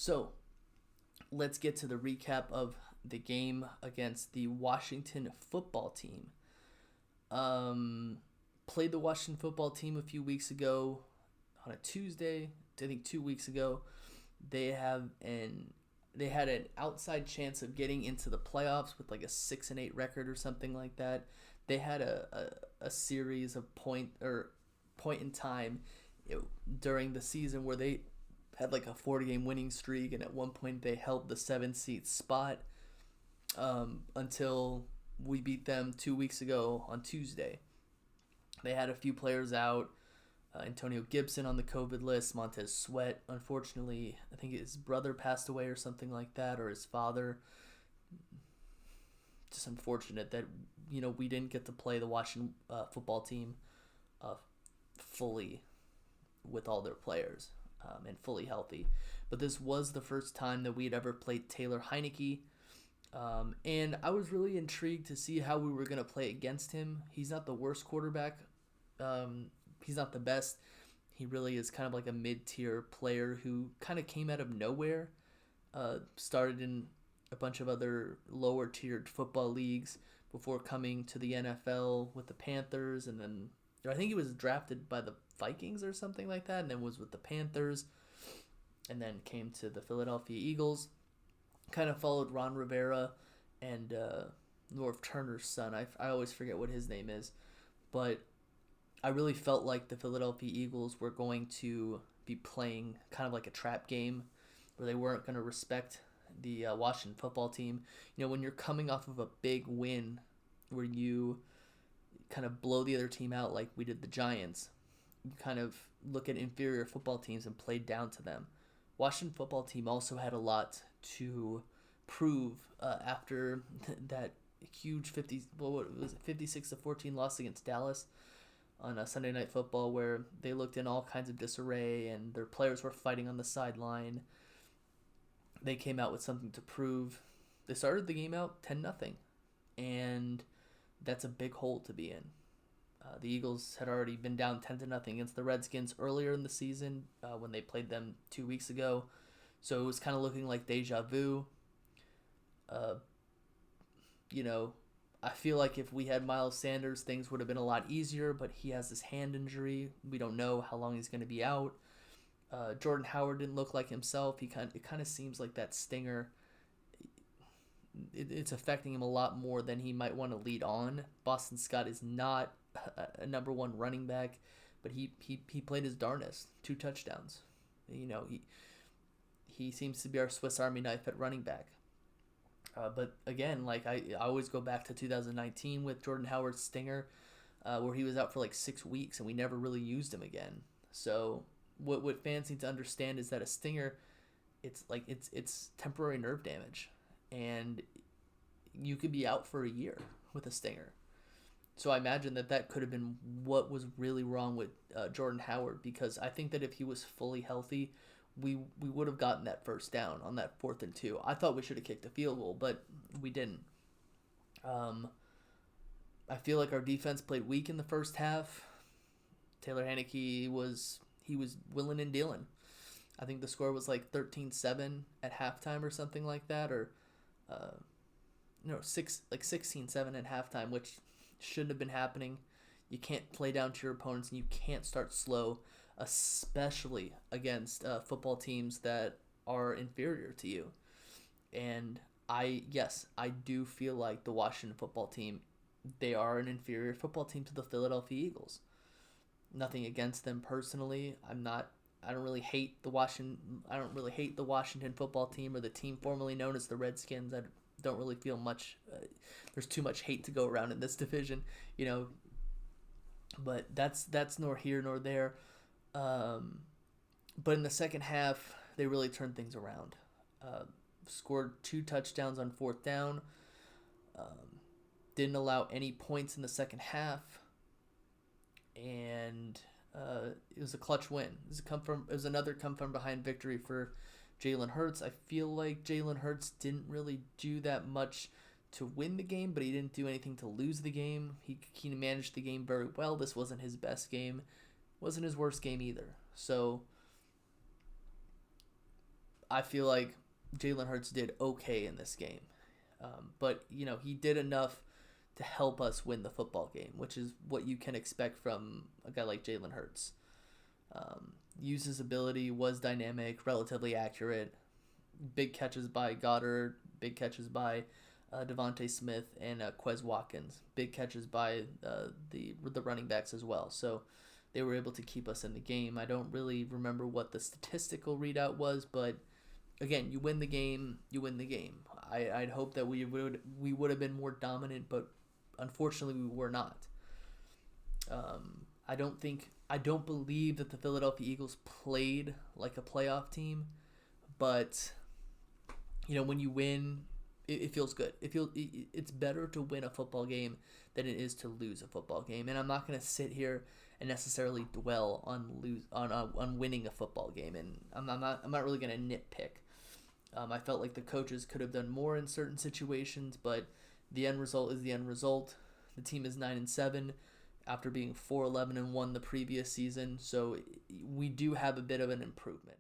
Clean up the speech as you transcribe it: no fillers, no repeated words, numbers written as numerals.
So let's get to the recap of the game against the Washington football team. Um, Played the Washington football team a few weeks ago on a Tuesday. I think 2 weeks ago. They have an they had an outside chance of getting into the playoffs with like a 6-8 record or something like that. They had a series of point in time during the season where they had like a 40 game winning streak, and at one point they held the 7 seat spot until we beat them 2 weeks ago on Tuesday. They had a few players out. Antonio Gibson on the COVID list. Montez Sweat, unfortunately, I think his brother passed away or something like that, or his father. Just unfortunate that we didn't get to play the Washington football team uh, fully with all their players and fully healthy. But this was the first time that we had ever played Taylor Heinicke. And I was really intrigued to see how we were going to play against him. He's not the worst quarterback. He's not the best. He really is kind of like a mid-tier player who kind of came out of nowhere. Started in a bunch of other lower-tiered football leagues before coming to the NFL with the Panthers, and then I think he was drafted by the Vikings or something like that, and then was with the Panthers, and then came to the Philadelphia Eagles. Kind of followed Ron Rivera and Norv Turner's son. I always forget what his name is, but I really felt like the Philadelphia Eagles were going to be playing kind of like a trap game where they weren't going to respect the Washington football team. When you're coming off of a big win where you kind of blow the other team out like we did the Giants, you kind of look at inferior football teams and play down to them. Washington football team also had a lot to prove after that huge 56-14 loss against Dallas on a Sunday Night Football, where they looked in all kinds of disarray and their players were fighting on the sideline. They came out with something to prove. They started the game out 10-0, and that's a big hole to be in. The Eagles had already been down 10-0 against the Redskins earlier in the season when they played them 2 weeks ago. So it was kind of looking like deja vu. Uh, I feel like if we had Miles Sanders, things would have been a lot easier, but he has this hand injury. We don't know how long he's going to be out. Jordan Howard didn't look like himself. It kind of seems like that stinger, it's affecting him a lot more than he might want to lead on. Boston Scott is not a number one running back, but he played his darnest. 2 touchdowns. He seems to be our Swiss Army knife at running back. But again, like I always go back to 2019 with Jordan Howard's stinger, where he was out for like 6 weeks and we never really used him again. So what fans need to understand is that a stinger, it's temporary nerve damage, and you could be out for a year with a stinger. So I imagine that could have been what was really wrong with Jordan Howard, because I think that if he was fully healthy, we would have gotten that first down on that 4th and 2. I thought we should have kicked a field goal, but we didn't. I feel like our defense played weak in the first half. Taylor Heinicke was willing and dealing. I think the score was like 13-7 at halftime or something like that, or 16-7 at halftime, which shouldn't have been happening. You can't play down to your opponents, and you can't start slow, especially against football teams that are inferior to you. And I do feel like the Washington football team, they are an inferior football team to the Philadelphia Eagles. Nothing against them personally. I don't really hate the Washington football team, or the team formerly known as the Redskins. I don't really feel much. There's too much hate to go around in this division, But that's nor here nor there. But in the second half, they really turned things around. Scored 2 touchdowns on 4th down. Didn't allow any points in the second half, and it was a clutch win. It was another come from behind victory for Jalen Hurts. I feel like Jalen Hurts didn't really do that much to win the game, but he didn't do anything to lose the game. He managed the game very well. This wasn't his best game. Wasn't his worst game either. So I feel like Jalen Hurts did okay in this game. But, he did enough to help us win the football game, which is what you can expect from a guy like Jalen Hurts. Used his ability, was dynamic, relatively accurate. Big catches by Goddard, big catches by Devontae Smith and Quez Watkins. Big catches by the running backs as well. So they were able to keep us in the game. I don't really remember what the statistical readout was, but again, you win the game, you win the game. I'd hope that we would have been more dominant, but unfortunately we were not. I don't believe that the Philadelphia Eagles played like a playoff team, but when you win, it feels good. It's better to win a football game than it is to lose a football game. And I'm not going to sit here and necessarily dwell on winning a football game. And I'm not really going to nitpick. I felt like the coaches could have done more in certain situations, but the end result is the end result. The team is 9-7 after being 4-11-1 the previous season, so we do have a bit of an improvement.